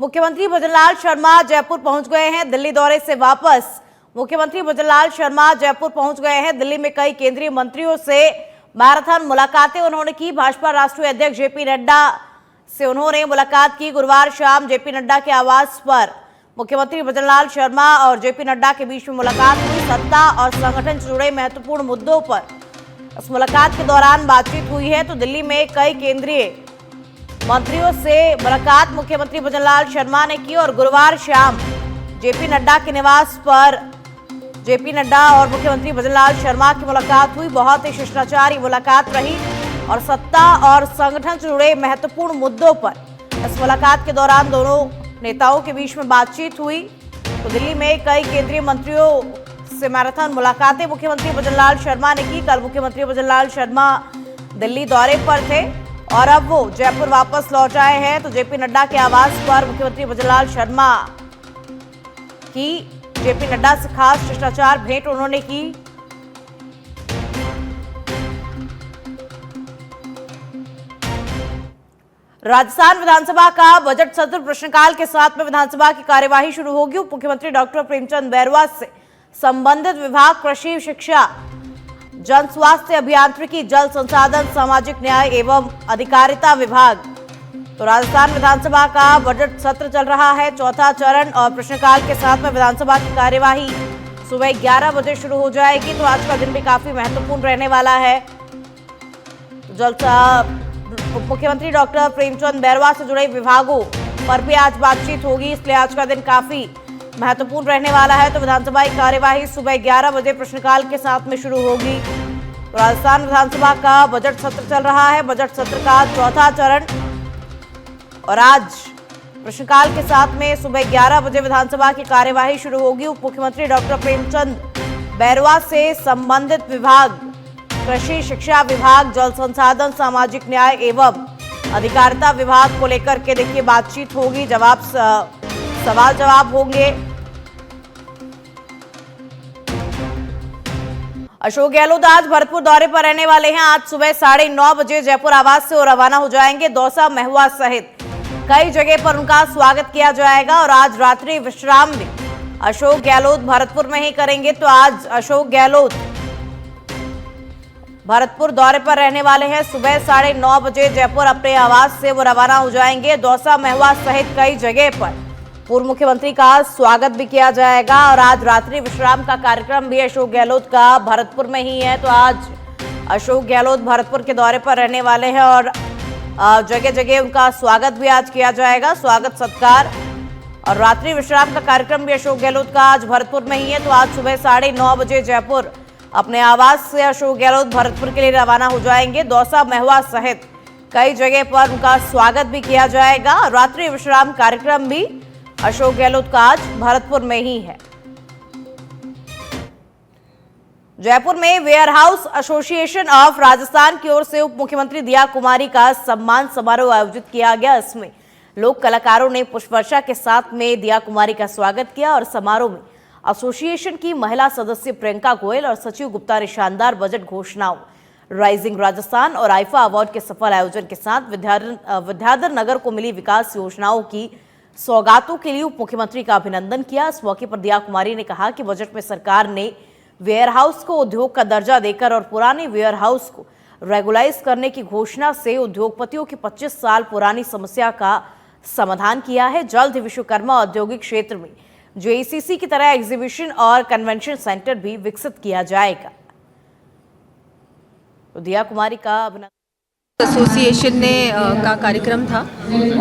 मुख्यमंत्री भजनलाल शर्मा जयपुर पहुंच गए हैं। दिल्ली दौरे से वापस मुख्यमंत्री भजनलाल शर्मा जयपुर पहुंच गए हैं। दिल्ली में कई केंद्रीय मंत्रियों से मैराथन मुलाकातें उन्होंने की। भाजपा राष्ट्रीय अध्यक्ष जेपी नड्डा से उन्होंने मुलाकात की। गुरुवार शाम जेपी नड्डा के आवास पर मुख्यमंत्री भजनलाल शर्मा और जेपी नड्डा के बीच में मुलाकात हुई। सत्ता और संगठन से जुड़े महत्वपूर्ण मुद्दों पर इस मुलाकात के दौरान बातचीत हुई है। तो दिल्ली में कई केंद्रीय मंत्रियों से मुलाकात मुख्यमंत्री भजनलाल शर्मा ने की और गुरुवार शाम जेपी नड्डा के निवास पर जेपी नड्डा और मुख्यमंत्री भजनलाल शर्मा की मुलाकात हुई। बहुत ही शिष्टाचार मुलाकात रही और सत्ता और संगठन से जुड़े महत्वपूर्ण मुद्दों पर इस मुलाकात के दौरान दोनों नेताओं के बीच में बातचीत हुई। तो दिल्ली में कई केंद्रीय मंत्रियों से मैराथन मुलाकातें मुख्यमंत्री भजनलाल शर्मा ने की। कल मुख्यमंत्री भजनलाल शर्मा दिल्ली दौरे पर थे और अब वो जयपुर वापस लौट आए हैं। तो जेपी नड्डा के आवास पर मुख्यमंत्री भजनलाल शर्मा की जेपी नड्डा से खास शिष्टाचार भेंट उन्होंने की। राजस्थान विधानसभा का बजट सत्र प्रश्नकाल के साथ में विधानसभा की कार्यवाही शुरू होगी। उप मुख्यमंत्री डॉक्टर प्रेमचंद बैरवा से संबंधित विभाग कृषि, शिक्षा, जन स्वास्थ्य, अभियांत्रिकी, जल संसाधन, सामाजिक न्याय एवं अधिकारिता विभाग। तो राजस्थान विधानसभा का बजट सत्र चल रहा है, चौथा चरण, और प्रश्नकाल के साथ में विधानसभा की कार्यवाही सुबह 11 बजे शुरू हो जाएगी। तो आज का दिन भी काफी महत्वपूर्ण रहने वाला है। मुख्यमंत्री डॉक्टर प्रेमचंद बैरवा से जुड़े विभागों पर भी आज बातचीत होगी, इसलिए आज का दिन काफी महत्वपूर्ण रहने वाला है। तो विधानसभा की कार्यवाही सुबह 11 बजे प्रश्नकाल के साथ में शुरू होगी। तो राजस्थान विधानसभा का बजट सत्र चल रहा है, बजट सत्र का चौथा चरण, और आज प्रश्नकाल के साथ में सुबह 11 बजे विधानसभा की कार्यवाही शुरू होगी। उप मुख्यमंत्री डॉक्टर प्रेमचंद बैरवा से संबंधित विभाग कृषि, शिक्षा विभाग, जल संसाधन, सामाजिक न्याय एवं अधिकारिता विभाग को लेकर के देखिए बातचीत होगी, सवाल जवाब होंगे। अशोक गहलोत आज भरतपुर दौरे पर रहने वाले हैं। आज सुबह 9:30 बजे जयपुर आवास से वो रवाना हो जाएंगे। दौसा, महुआ सहित कई जगह पर उनका स्वागत किया जाएगा और आज रात्रि विश्राम भी अशोक गहलोत भरतपुर में ही करेंगे। तो आज अशोक गहलोत भरतपुर दौरे पर रहने वाले हैं। सुबह 9:30 बजे जयपुर अपने आवास से वो रवाना हो जाएंगे। दौसा, महुआ सहित कई जगह पर पूर्व मुख्यमंत्री का स्वागत भी किया जाएगा और आज रात्रि विश्राम का कार्यक्रम भी अशोक गहलोत का भरतपुर में ही है। तो आज अशोक गहलोत भरतपुर के दौरे पर रहने वाले हैं और जगह जगह उनका स्वागत भी आज किया जाएगा, स्वागत सत्कार, और रात्रि विश्राम का कार्यक्रम भी अशोक गहलोत का आज भरतपुर में ही है। तो आज सुबह 9:30 बजे जयपुर अपने आवास से अशोक गहलोत भरतपुर के लिए रवाना हो जाएंगे। दौसा, महुआ सहित कई जगह पर उनका स्वागत भी किया जाएगा और रात्रि विश्राम कार्यक्रम भी अशोक गहलोत का आज भरतपुर में ही है। जयपुर में warehouse association of Rajasthan की ओर से उप मुख्यमंत्री दिया कुमारी का सम्मान समारोह आयोजित किया गया। इसमें लोक कलाकारों ने पुष्प वर्षा के साथ में दिया कुमारी का स्वागत किया और समारोह में एसोसिएशन की महिला सदस्य प्रियंका गोयल और सचिव गुप्ता ने शानदार बजट घोषणाओं, राइजिंग राजस्थान और आईफा अवार्ड के सफल आयोजन के साथ विद्याधर नगर को मिली विकास योजनाओं की सौगातों के लिए उप मुख्यमंत्री का अभिनंदन किया। इस मौके पर दिया कुमारी ने कहा कि बजट में सरकार ने वेयर हाउस को उद्योग का दर्जा देकर और पुराने वेयर हाउस को रेगुलाइज करने की घोषणा से उद्योगपतियों की 25 साल पुरानी समस्या का समाधान किया है। जल्द ही विश्वकर्मा औद्योगिक क्षेत्र में जेईसीसी की तरह एग्जीबिशन और कन्वेंशन सेंटर भी विकसित किया जाएगा। तो दिया कुमारी का अभिनंदन। एसोसिएशन ने का कार्यक्रम था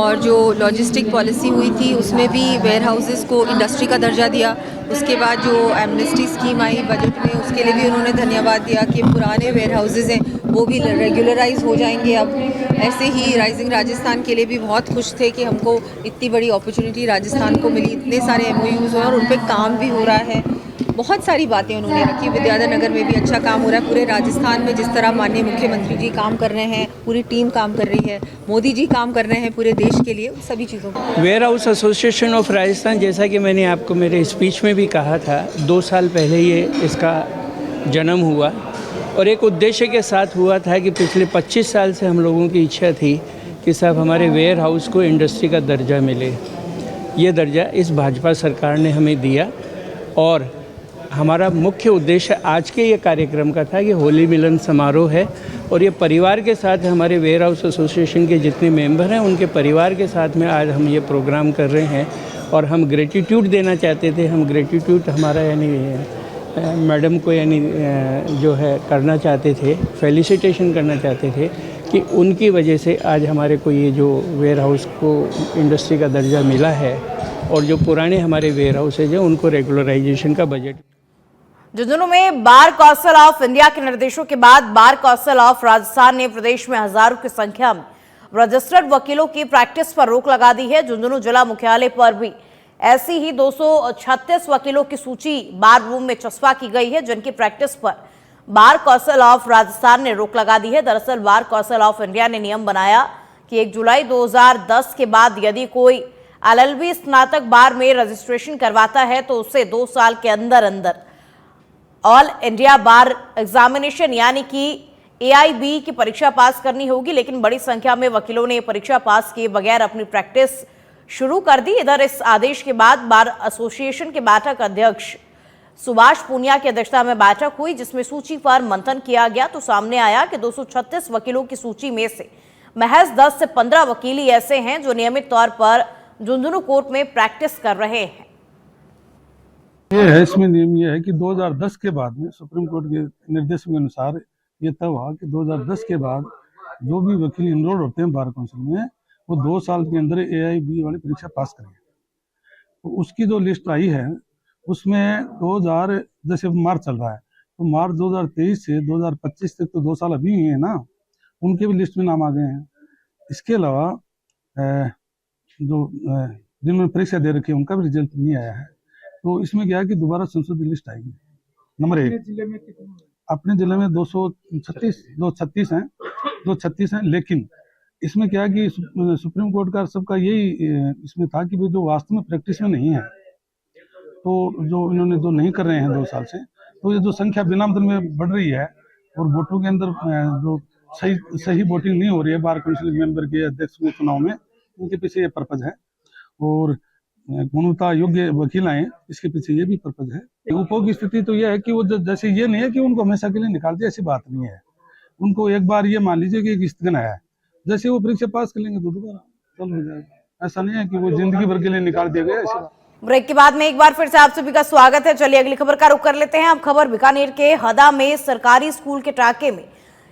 और जो लॉजिस्टिक पॉलिसी हुई थी उसमें भी वेयर हाउसेस को इंडस्ट्री का दर्जा दिया। उसके बाद जो एमनेस्टी स्कीम आई बजट में, उसके लिए भी उन्होंने धन्यवाद दिया कि पुराने वेयर हाउसेस हैं वो भी रेगुलराइज हो जाएंगे। अब ऐसे ही राइजिंग राजस्थान के लिए भी बहुत खुश थे कि हमको इतनी बड़ी अपॉर्चुनिटी राजस्थान को मिली, इतने सारे एमओयूज हुए और उन पर काम भी हो रहा है। बहुत सारी बातें उन्होंने रखी। विद्याधर नगर में भी अच्छा काम हो रहा है। पूरे राजस्थान में जिस तरह माननीय मुख्यमंत्री जी काम कर रहे हैं, पूरी टीम काम कर रही है, मोदी जी काम कर रहे हैं पूरे देश के लिए, सभी चीज़ों को। Warehouse association of Rajasthan, जैसा कि मैंने आपको मेरे स्पीच में भी कहा था, 2 साल पहले ये इसका जन्म हुआ और एक उद्देश्य के साथ हुआ था कि पिछले 25 साल से हम लोगों की इच्छा थी कि साहब हमारे वेयर हाउस को इंडस्ट्री का दर्जा मिले। ये दर्जा इस भाजपा सरकार ने हमें दिया। और हमारा मुख्य उद्देश्य आज के ये कार्यक्रम का था कि होली मिलन समारोह है और ये परिवार के साथ हमारे वेयर हाउस एसोसिएशन के जितने मेंबर हैं उनके परिवार के साथ में आज हम ये प्रोग्राम कर रहे हैं। और हम ग्रेटिट्यूड देना चाहते थे, हम ग्रेटिट्यूड हमारा यानी मैडम को यानी जो है करना चाहते थे, फेलिसिटेशन करना चाहते थे कि उनकी वजह से आज हमारे को ये जो वेयर हाउस को इंडस्ट्री का दर्जा मिला है और जो पुराने हमारे वेयर हाउसेज हैं उनको रेगुलराइजेशन का बजट। झुंझुनू में बार कौंसिल ऑफ इंडिया के निर्देशों के बाद बार कौंसिल ऑफ राजस्थान ने प्रदेश में हजारों की संख्या में रजिस्टर्ड वकीलों की प्रैक्टिस पर रोक लगा दी है। झुंझुनू जिला मुख्यालय पर भी ऐसी ही 236 वकीलों की सूची बार रूम में चस्पा की गई है, जिनकी प्रैक्टिस पर बार कौंसिल ऑफ राजस्थान ने रोक लगा दी है। दरअसल बार कौंसिल ऑफ इंडिया ने नियम बनाया कि 1 जुलाई 2010 के बाद यदि कोई LLB स्नातक बार में रजिस्ट्रेशन करवाता है तो उसे 2 साल के अंदर अंदर ऑल इंडिया बार एग्जामिनेशन यानी कि AIB की परीक्षा पास करनी होगी। लेकिन बड़ी संख्या में वकीलों ने परीक्षा पास किए बगैर अपनी प्रैक्टिस शुरू कर दी। इधर इस आदेश के बाद बार एसोसिएशन के बैठक अध्यक्ष सुभाष पूनिया की अध्यक्षता में बैठक हुई, जिसमें सूची पर मंथन किया गया तो सामने आया कि 236 वकीलों की सूची में से महज 10 से 15 वकील ही ऐसे हैं जो नियमित तौर पर झुंझुनू कोर्ट में प्रैक्टिस कर रहे हैं। ये है, इसमें नियम ये है कि 2010 के बाद में सुप्रीम कोर्ट के निर्देशों के अनुसार ये तय हुआ कि 2010 के बाद जो भी वकील इनरोल होते हैं बार काउंसिल में वो 2 साल के अंदर AIB वाली परीक्षा पास करेंगे। तो उसकी जो लिस्ट आई है उसमें 2000 जैसे मार्च चल रहा है तो मार्च 2023 से 2025 तक तो 2 साल अभी ही है ना, उनके भी लिस्ट में नाम आ गए हैं। इसके अलावा जो जिन्होंने परीक्षा दे रखी है उनका भी रिजल्ट नहीं आया है। तो इसमें क्या है कि दोबारा संशोधित लिस्ट आएगी। नंबर 1, अपने जिले में 236 हैं, लेकिन इसमें क्या है कि सुप्रीम कोर्ट का सबका यही इसमें था कि जो वास्तव में प्रैक्टिस में नहीं है तो जो इन्होंने जो नहीं कर रहे हैं 2 साल से, तो ये जो संख्या बिनामदन में बढ़ रही है और वोटों के अंदर जो सही वोटिंग नहीं हो रही है बार काउंसिल मेंबर के अध्यक्ष के चुनाव में, उनके पीछे ये पर्पज है। और गुणवत्ता योग्य वकील आए, इसके पीछे ये भी पर्पज है। उपभोग की स्थिति तो यह है कि वो जैसे ये नहीं है कि उनको हमेशा के लिए निकाल दिया, ऐसी बात नहीं है। उनको एक बार ये मान लीजिए कि एक स्थगन आया है, जैसे वो परीक्षा पास कर लेंगे तो दोबारा चालू हो जाएगा। ऐसा नहीं है कि वो जिंदगी भर के लिए निकाल दिया गया, ऐसी बात। ब्रेक के बाद में एक बार फिर से आप सभी का स्वागत है। चलिए अगली खबर का रुख कर लेते हैं। अब खबर बीकानेर के हदा में सरकारी स्कूल के टाके में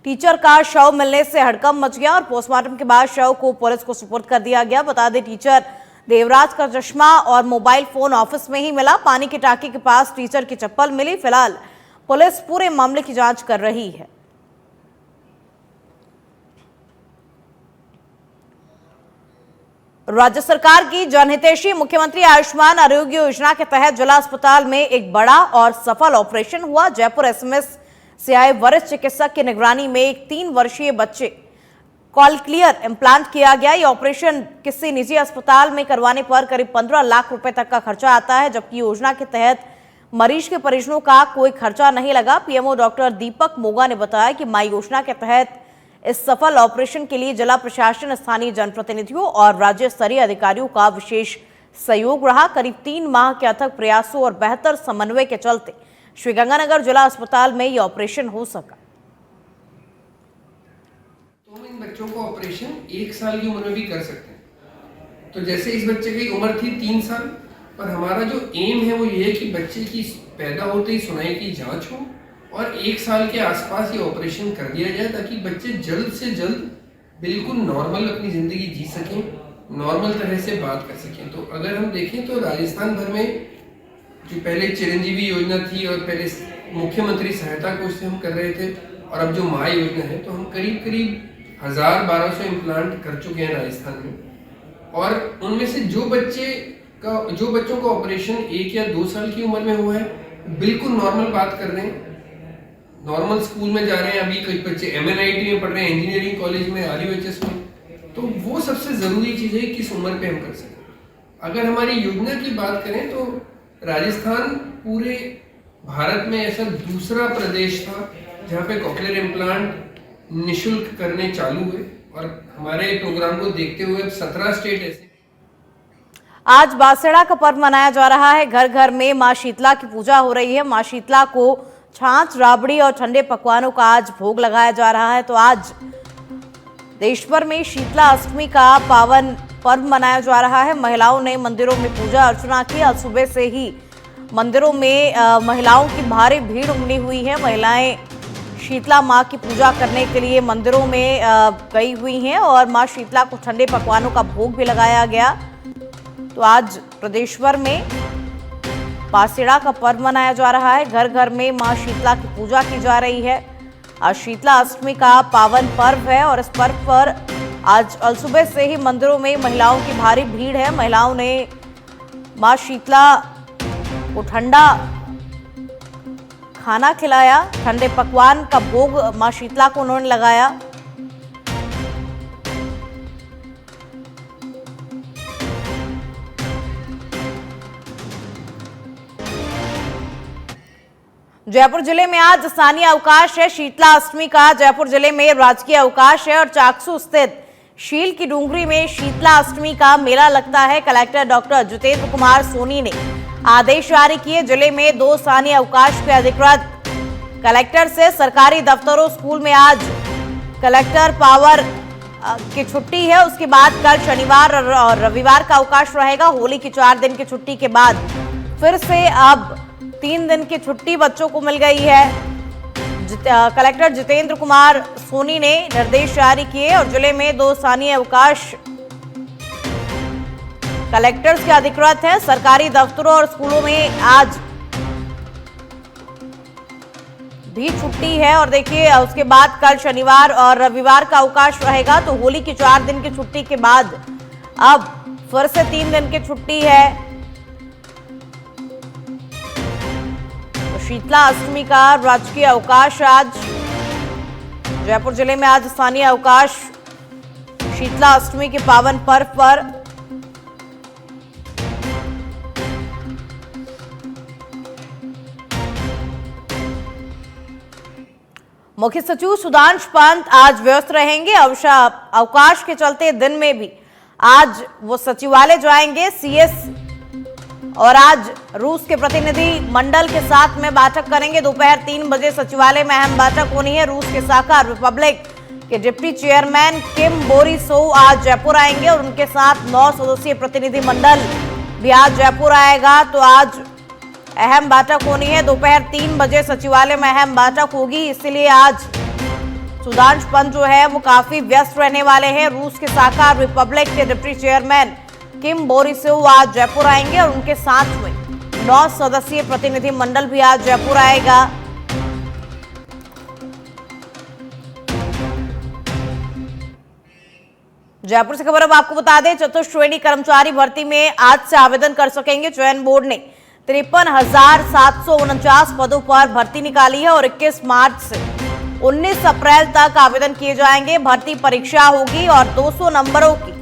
टीचर का शव मिलने से हड़कंप मच गया और पोस्टमार्टम के बाद शव को पुलिस को सुपुर्द कर दिया गया। बता दें टीचर देवराज का चश्मा और मोबाइल फोन ऑफिस में ही मिला। पानी की टाकी के पास टीचर की चप्पल मिली। फिलहाल पुलिस पूरे मामले की जांच कर रही है। राज्य सरकार की जनहितैषी मुख्यमंत्री आयुष्मान आरोग्य योजना के तहत जिला अस्पताल में एक बड़ा और सफल ऑपरेशन हुआ। जयपुर SMS से आए वरिष्ठ चिकित्सक की निगरानी में एक 3 वर्षीय बच्चे कॉलक्लियर इम्प्लांट किया गया। ये ऑपरेशन किसी निजी अस्पताल में करवाने पर करीब 15 लाख रुपए तक का खर्चा आता है, जबकि योजना के तहत मरीज के परिजनों का कोई खर्चा नहीं लगा। PMO डॉक्टर दीपक मोगा ने बताया कि माई योजना के तहत इस सफल ऑपरेशन के लिए जिला प्रशासन, स्थानीय जनप्रतिनिधियों और राज्य स्तरीय अधिकारियों का विशेष सहयोग रहा। करीब 3 माह के अथक प्रयासों और बेहतर समन्वय के चलते श्रीगंगानगर जिला अस्पताल में ये ऑपरेशन हो सका। तो हम इन बच्चों को ऑपरेशन 1 साल की उम्र में भी कर सकते हैं। तो जैसे इस बच्चे की उम्र थी 3 साल, पर हमारा जो एम है वो ये है कि बच्चे की पैदा होते ही सुनाई की जांच हो और 1 साल के आसपास ये ऑपरेशन कर दिया जाए, ताकि बच्चे जल्द से जल्द बिल्कुल नॉर्मल अपनी ज़िंदगी जी सकें, नॉर्मल तरह से बात कर सकें। तो अगर हम देखें तो राजस्थान भर में जो पहले चिरंजीवी योजना थी और पहले मुख्यमंत्री सहायता कोष से हम कर रहे थे, और अब जो माँ योजना है, तो हम करीब 1000-1200 इम्प्लांट कर चुके हैं राजस्थान में। और उनमें से जो बच्चों का ऑपरेशन 1 या 2 साल की उम्र में हुआ है, बिल्कुल नॉर्मल बात कर रहे हैं, नॉर्मल स्कूल में जा रहे हैं। अभी कई बच्चे MNIT में पढ़ रहे हैं, इंजीनियरिंग कॉलेज में, RUHS में। तो वो सबसे ज़रूरी चीज़ है किस उम्र पे हम कर सकें। अगर हमारी योजना की बात करें तो राजस्थान पूरे भारत में ऐसा दूसरा प्रदेश था जहाँ पे कॉक्लियर इम्प्लांट निःशुल्क करने चालू हुए, और हमारे प्रोग्राम को देखते हुए अब 17 स्टेट ऐसे। आज बासेड़ा का पर्व मनाया जा रहा है। घर घर में मां शीतला की पूजा हो रही है। मां शीतला को छाछ, राबड़ी और ठंडे पकवानों का आज भोग लगाया जा रहा है। तो आज देश भर में शीतला अष्टमी का पावन पर्व मनाया जा रहा है। महिलाओं ने मंदिरों में पूजा अर्चना की। आज सुबह से ही मंदिरों में महिलाओं की भारी भीड़ उमड़ी हुई है। महिलाएं शीतला मां की पूजा करने के लिए मंदिरों में गई हुई हैं और मां शीतला को ठंडे पकवानों का भोग भी लगाया गया। तो आज प्रदेश भर में बासेड़ा का पर्व मनाया जा रहा है। घर घर में मां शीतला की पूजा की जा रही है। आज शीतला अष्टमी का पावन पर्व है और इस पर्व पर आज सुबह से ही मंदिरों में महिलाओं की भारी भीड़ है। महिलाओं ने मां शीतला को ठंडा खाना खिलाया। ठंडे पकवान का भोग मां शीतला को उन्होंने लगाया। जयपुर जिले में आज स्थानीय अवकाश है। शीतला अष्टमी का जयपुर जिले में राजकीय अवकाश है और चाकसू स्थित शील की डूंगरी में शीतला अष्टमी का मेला लगता है। कलेक्टर डॉक्टर जितेंद्र कुमार सोनी ने आदेश जारी किए। जिले में 2 स्थानीय अवकाश के अधिकृत कलेक्टर से सरकारी दफ्तरों, स्कूल में आज कलेक्टर पावर की छुट्टी है। उसके बाद कल शनिवार और रविवार का अवकाश रहेगा। होली की 4 दिन की छुट्टी के बाद फिर से अब 3 दिन की छुट्टी बच्चों को मिल गई है। कलेक्टर जितेंद्र कुमार सोनी ने निर्देश जारी किए और जिले में 2 स्थानीय अवकाश कलेक्टर्स के अधिकृत हैं। सरकारी दफ्तरों और स्कूलों में आज भी छुट्टी है और देखिए उसके बाद कल शनिवार और रविवार का अवकाश रहेगा। तो होली की 4 दिन की छुट्टी के बाद अब फिर से 3 दिन की छुट्टी है। तो शीतला अष्टमी का राजकीय अवकाश आज जयपुर जिले में आज स्थानीय अवकाश शीतला अष्टमी के पावन पर्व पर। मुख्य सचिव सुधांशु पंत आज व्यस्त रहेंगे। अवकाश के चलते दिन में भी आज वो सचिवालय जाएंगे। सीएस और आज रूस के प्रतिनिधि मंडल के साथ में बैठक करेंगे। दोपहर 3 बजे सचिवालय में अहम बैठक होनी है। रूस के साकार रिपब्लिक के डिप्टी चेयरमैन किम बोरिसोव आज जयपुर आएंगे और उनके साथ 9 सदस्यीय प्रतिनिधि मंडल भी आज जयपुर आएगा। तो आज अहम बैठक होनी है। दोपहर 3 बजे सचिवालय में अहम बैठक होगी, इसलिए आज सुधांशु पंत जो है वो काफी व्यस्त रहने वाले हैं। रूस के साकार रिपब्लिक के डिप्टी चेयरमैन किम बोरिसोव आज जयपुर आएंगे और उनके साथ में 9 सदस्यीय प्रतिनिधि मंडल भी आज जयपुर आएगा। जयपुर से खबर अब आपको बता दें, चतुर्श्रेणी कर्मचारी भर्ती में आज से आवेदन कर सकेंगे। चयन बोर्ड ने 53,749 पदों पर भर्ती निकाली है और 21 मार्च से 19 अप्रैल तक आवेदन किए जाएंगे। भर्ती परीक्षा होगी और 200 नंबरों की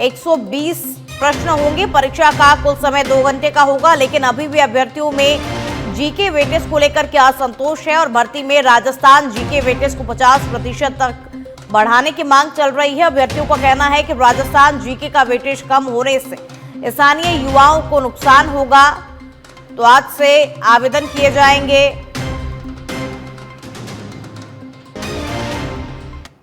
120 प्रश्न होंगे। परीक्षा का कुल समय 2 घंटे का होगा, लेकिन अभी भी अभ्यर्थियों में जीके वेटेज को लेकर के असंतोष है और भर्ती में राजस्थान जीके वेटेज को 50% तक बढ़ाने की मांग चल रही है। अभ्यर्थियों का कहना है कि राजस्थान जीके का वेटेज कम होने से स्थानीय युवाओं को नुकसान होगा। तो आज से आवेदन किए जाएंगे।